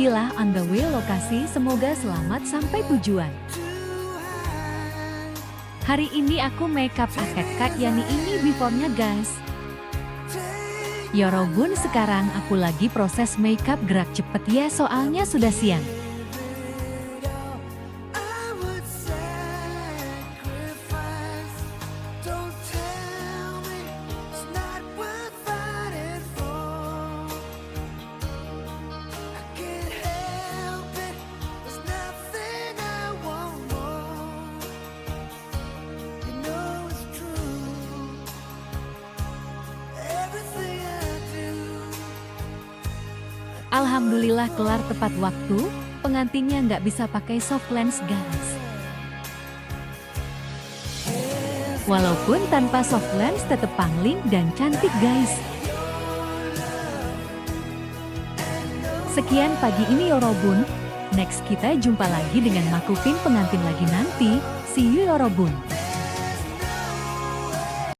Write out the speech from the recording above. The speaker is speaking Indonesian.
Alhamdulillah on the way lokasi, semoga selamat sampai tujuan. Hari ini aku makeup akad Kak Yani, ini before-nya guys. Yorobun, sekarang aku lagi proses makeup, gerak cepet ya soalnya sudah siang. Alhamdulillah kelar tepat waktu, pengantinnya nggak bisa pakai soft lens guys. Walaupun tanpa soft lens tetap pangling dan cantik guys. Sekian pagi ini Yorobun, next kita jumpa lagi dengan makupin pengantin lagi nanti, see you Yorobun.